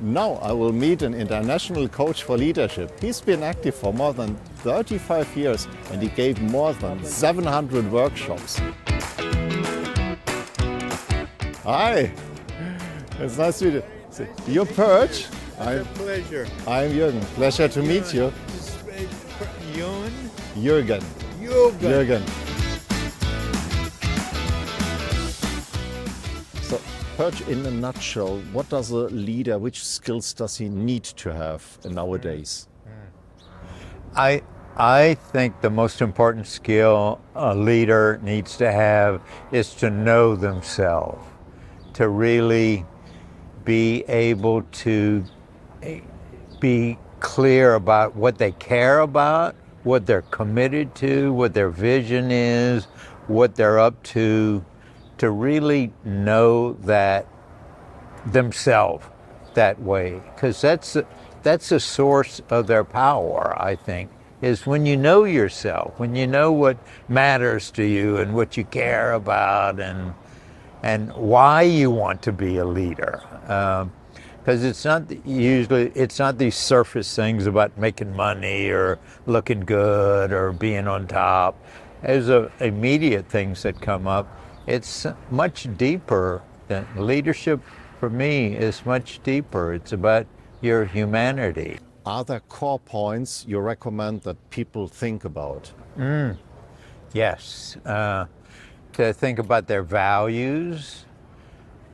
Now I will meet an international coach for leadership. He's been active for more than 35 years and he gave more than 700 workshops. Hi, it's nice to meet you. You're Perch? It's a pleasure. I'm Jürgen. Pleasure to meet you. Jürgen? Jürgen. So, Perch, in a nutshell, what does a leader, which skills does he need to have nowadays? I think the most important skill a leader needs to have is to know themselves, to really be able to be clear about what they care about, what they're committed to, what their vision is, what they're up to really know that themselves that way. Because that's a source of their power, I think, is when you know yourself, when you know what matters to you and what you care about and why you want to be a leader. Because it's not these surface things about making money or looking good or being on top. There's immediate things that come up. It's much deeper. Than leadership for me is much deeper. It's about your humanity. Are there core points you recommend that people think about? Yes. To think about their values,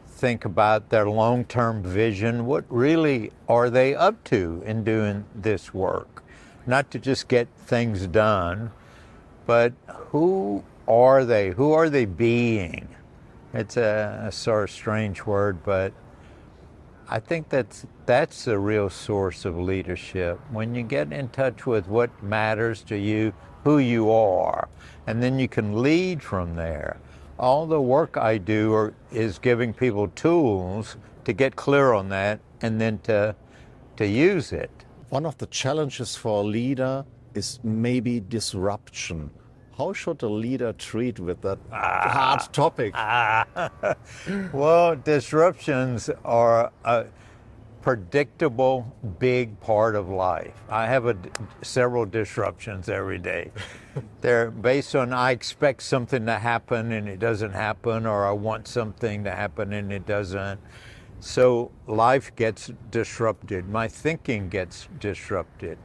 think about their long-term vision. What really are they up to in doing this work? Not to just get things done, but who are they? Who are they being? It's a sort of strange word, but I think that's a real source of leadership. When you get in touch with what matters to you, who you are, and then you can lead from there. All the work I do is giving people tools to get clear on that and then to use it. One of the challenges for a leader is maybe disruption. How should a leader treat with that hard topic? Well, disruptions are a predictable big part of life. I have several disruptions every day. They're based on I expect something to happen and it doesn't happen, or I want something to happen and it doesn't. So life gets disrupted. My thinking gets disrupted.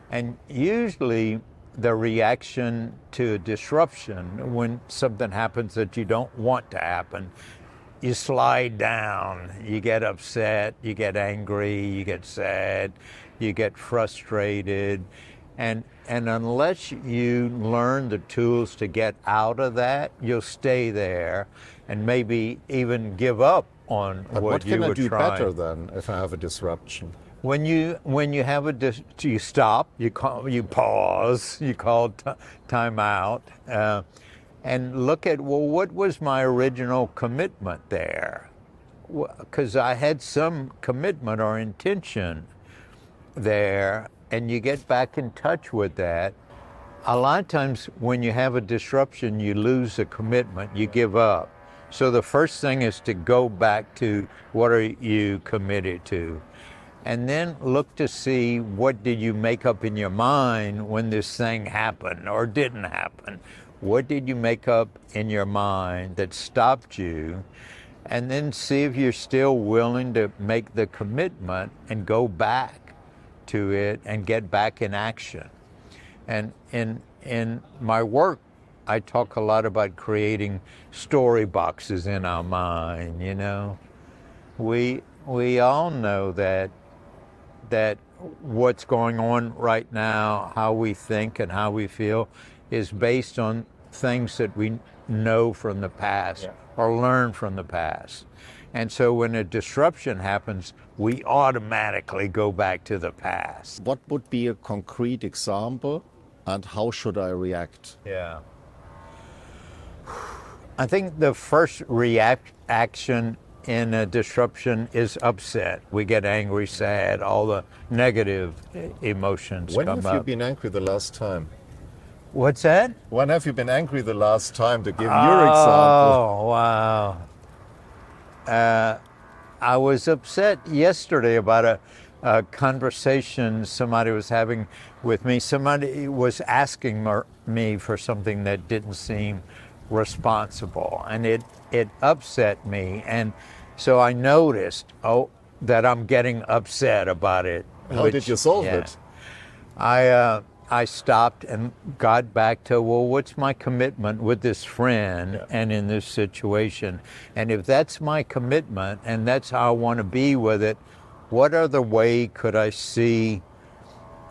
And usually the reaction to a disruption, when something happens that you don't want to happen, you slide down, you get upset, you get angry, you get sad, you get frustrated. And unless you learn the tools to get out of that, you'll stay there and maybe even give up on what you were trying. What can I do better then if I have a disruption? When you have you stop, you pause, you call time out, and look at, well, what was my original commitment there? Because I had some commitment or intention there, and you get back in touch with that. A lot of times when you have a disruption, you lose a commitment, you give up. So the first thing is to go back to what are you committed to? And then look to see what did you make up in your mind when this thing happened or didn't happen. What did you make up in your mind that stopped you? And then see if you're still willing to make the commitment and go back to it and get back in action. And in my work, I talk a lot about creating story boxes in our mind, you know. We all know that what's going on right now, how we think and how we feel, is based on things that we know from the past or learn from the past. And so when a disruption happens, we automatically go back to the past. What would be a concrete example and how should I react? Yeah. I think the first action in a disruption is upset. We get angry, sad, all the negative emotions come up. When have you been angry the last time? What's that? When have you been angry the last time, to give your example? Oh, wow. I was upset yesterday about a conversation somebody was having with me. Somebody was asking me for something that didn't seem responsible, and it upset me. And so I noticed, that I'm getting upset about it. How did you solve it? I stopped and got back to, well, what's my commitment with this friend and in this situation? And if that's my commitment and that's how I want to be with it, what other way could I see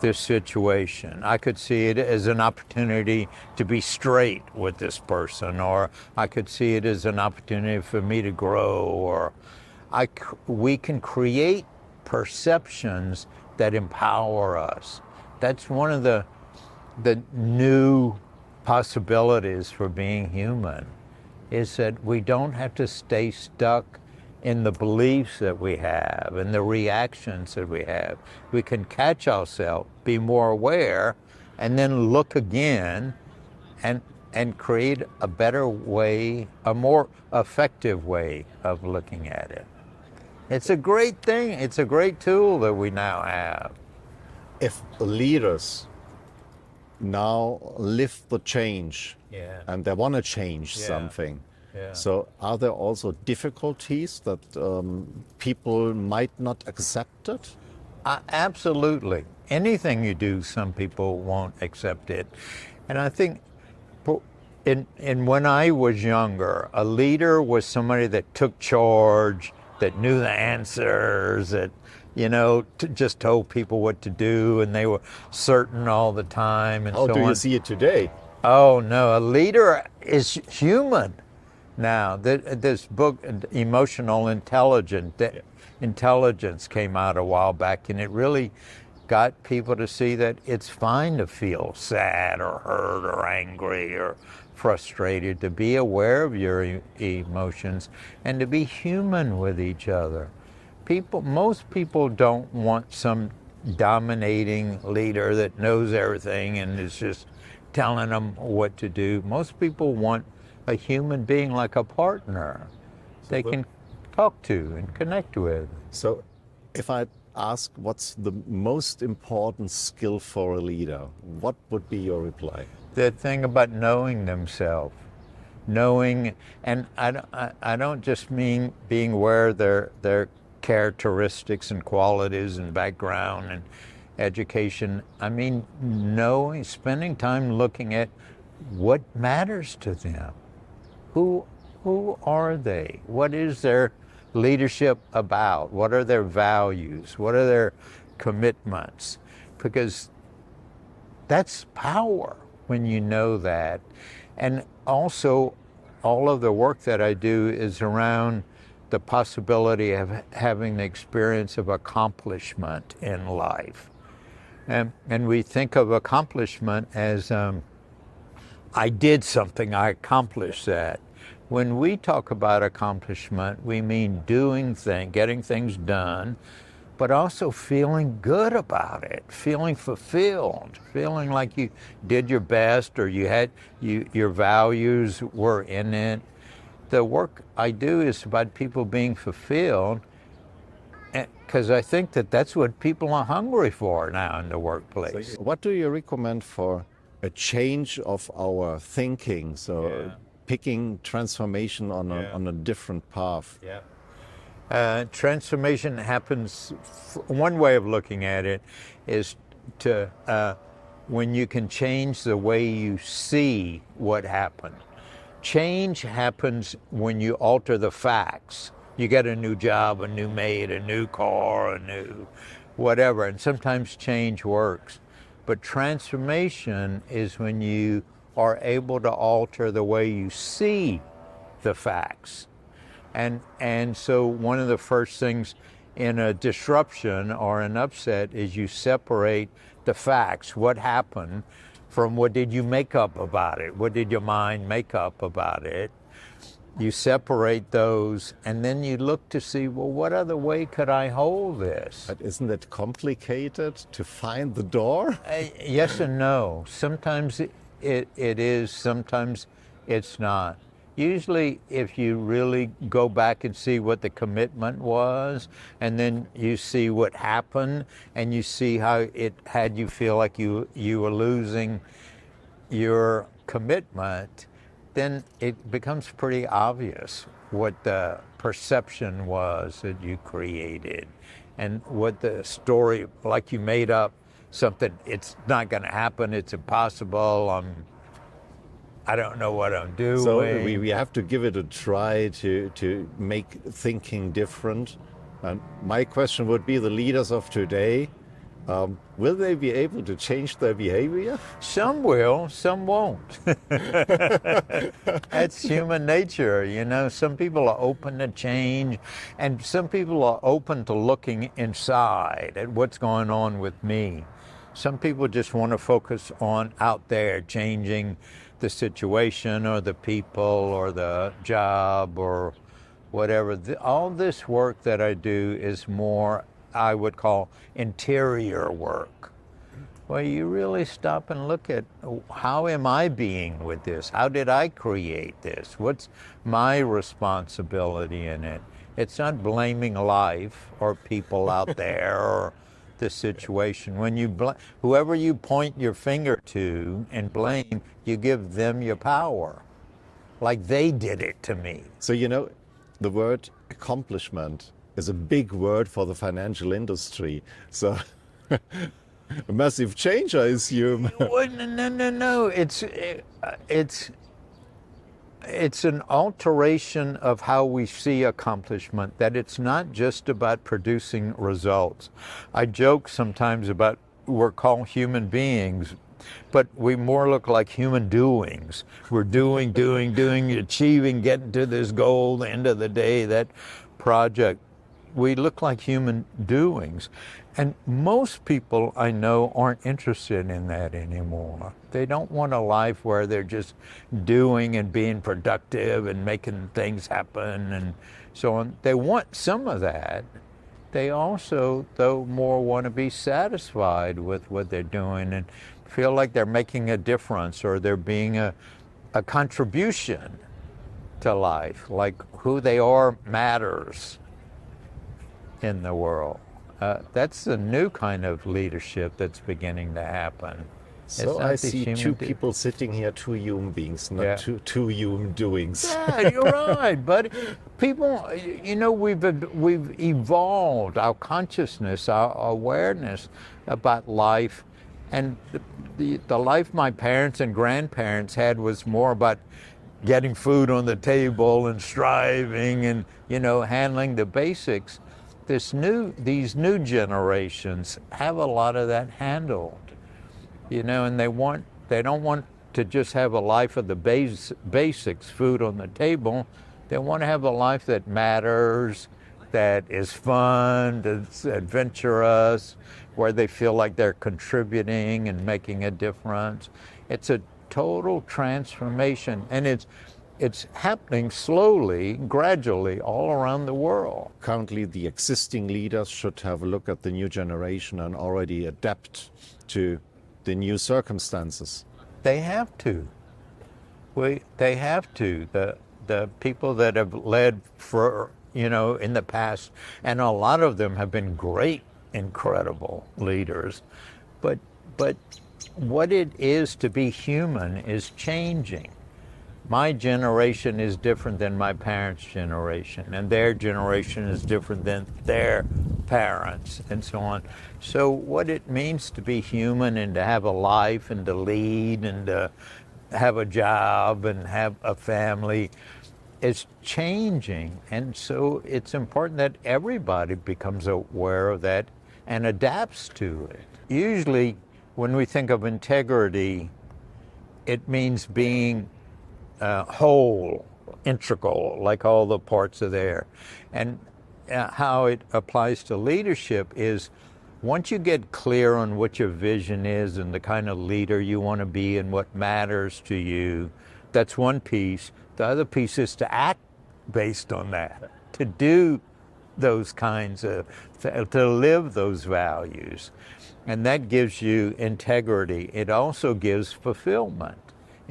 this situation? I could see it as an opportunity to be straight with this person, or I could see it as an opportunity for me to grow, or we can create perceptions that empower us. That's one of the new possibilities for being human, is that we don't have to stay stuck in the beliefs that we have and the reactions that we have. We can catch ourselves, be more aware, and then look again and create a better way, a more effective way of looking at it. It's a great thing. It's a great tool that we now have. If leaders now live the change and they want to change something, so are there also difficulties that people might not accept it? Absolutely. Anything you do, some people won't accept it. And I think when I was younger, a leader was somebody that took charge, that knew the answers, that just told people what to do, and they were certain all the time, and so on. How do you see it today? Oh, no, a leader is human now. This book, Emotional Intelligence, came out a while back, and it really got people to see that it's fine to feel sad or hurt or angry or frustrated, to be aware of your emotions and to be human with each other. Most people don't want some dominating leader that knows everything and is just telling them what to do. Most people want a human being, like a partner they can talk to and connect with. So if I ask what's the most important skill for a leader, what would be your reply? The thing about knowing themselves. Knowing, and I don't just mean being aware of their characteristics and qualities and background and education. I mean knowing, spending time looking at what matters to them. Who are they? What is their leadership about? What are their values? What are their commitments? Because that's power when you know that. And also, all of the work that I do is around the possibility of having the experience of accomplishment in life. And we think of accomplishment as I did something, I accomplished that. When we talk about accomplishment, we mean doing things, getting things done, but also feeling good about it, feeling fulfilled, feeling like you did your best, or your values were in it. The work I do is about people being fulfilled, because I think that's what people are hungry for now in the workplace. So what do you recommend for a change of our thinking? Picking transformation on a different path. Transformation happens, one way of looking at it is when you can change the way you see what happened. Change happens when you alter the facts. You get a new job, a new maid, a new car, a new whatever, and sometimes change works. But transformation is when you are able to alter the way you see the facts. And so one of the first things in a disruption or an upset is you separate the facts, what happened, from what did you make up about it, what did your mind make up about it. You separate those, and then you look to see, well, what other way could I hold this? But isn't it complicated to find the door? Yes and no. Sometimes it is, sometimes it's not. Usually, if you really go back and see what the commitment was, and then you see what happened, and you see how it had you feel like you were losing your commitment, then it becomes pretty obvious what the perception was that you created, and what the story, like you made up something, it's not going to happen, it's impossible, I don't know what I'm doing. So we have to give it a try to make thinking different. And my question would be, the leaders of today, will they be able to change their behavior? Some will, some won't. That's human nature, you know. Some people are open to change, and some people are open to looking inside at what's going on with me. Some people just want to focus on out there, changing the situation or the people or the job or whatever. All this work that I do is more, I would call, interior work, where you really stop and look at, how am I being with this? How did I create this? What's my responsibility in it? It's not blaming life or people out there or the situation. When you whoever you point your finger to and blame, you give them your power, like they did it to me. So, you know, the word accomplishment is a big word for the financial industry. So a massive change, I assume. No. It's an alteration of how we see accomplishment, that it's not just about producing results. I joke sometimes about we're called human beings, but we more look like human doings. We're doing, achieving, getting to this goal, the end of the day, that project. We look like human doings. And most people I know aren't interested in that anymore. They don't want a life where they're just doing and being productive and making things happen and so on. They want some of that. They also, though, more want to be satisfied with what they're doing and feel like they're making a difference or they're being a contribution to life, like who they are matters in the world. That's a new kind of leadership that's beginning to happen. So I see two people sitting here, two human beings, not two human doings. Yeah, you're right. But people, you know, we've evolved our consciousness, our awareness about life. And the life my parents and grandparents had was more about getting food on the table and striving and, you know, handling the basics. These new generations have a lot of that handled, you know, and they don't want to just have a life of the basics, food on the table. They want to have a life that matters, that is fun, that's adventurous, where they feel like they're contributing and making a difference. It's a total transformation, and it's happening slowly, gradually, all around the world. Currently, the existing leaders should have a look at the new generation and already adapt to the new circumstances. They have to. They have to. The people that have led for, you know, in the past, and a lot of them have been great, incredible leaders, but what it is to be human is changing. My generation is different than my parents' generation, and their generation is different than their parents, and so on. So what it means to be human and to have a life and to lead and to have a job and have a family is changing. And so it's important that everybody becomes aware of that and adapts to it. Usually, when we think of integrity, it means being whole, integral, like all the parts are there. And how it applies to leadership is, once you get clear on what your vision is and the kind of leader you want to be and what matters to you, that's one piece. The other piece is to act based on that, to do those kinds of, to live those values. And that gives you integrity. It also gives fulfillment.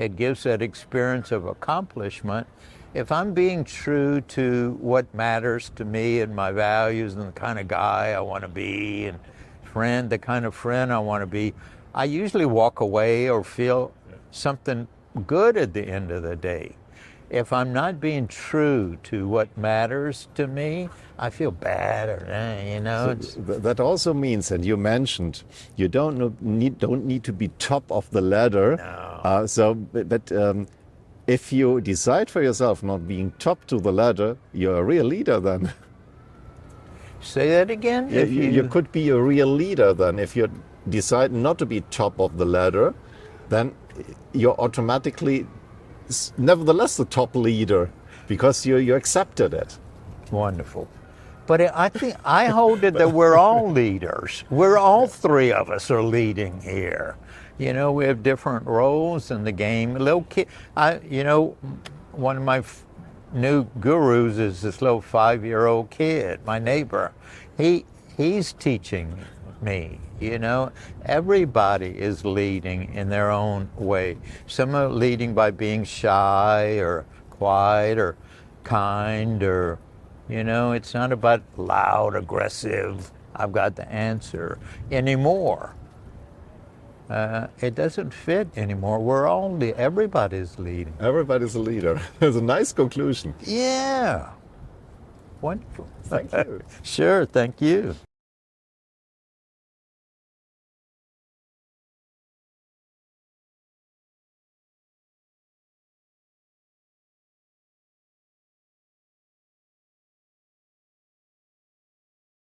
It gives that experience of accomplishment. If I'm being true to what matters to me and my values and the kind of guy I want to be and the kind of friend I want to be, I usually walk away or feel something good at the end of the day. If I'm not being true to what matters to me, I feel bad, So that also means, and you mentioned, you don't need to be top of the ladder. No. But if you decide for yourself not being top to the ladder, you're a real leader then. Say that again? You could be a real leader then. If you decide not to be top of the ladder, then you're automatically, nevertheless, the top leader because you accepted it. Wonderful. But I think I hold it that we're all leaders. We're all three of us are leading here. You know, we have different roles in the game. Little kid, one of my new gurus is this little 5-year-old kid, my neighbor. He's teaching me. You know, everybody is leading in their own way. Some are leading by being shy or quiet or kind, or, it's not about loud, aggressive, I've got the answer anymore. It doesn't fit anymore. Everybody's leading. Everybody's a leader. That's a nice conclusion. Yeah. Wonderful. Thank you. Sure, thank you.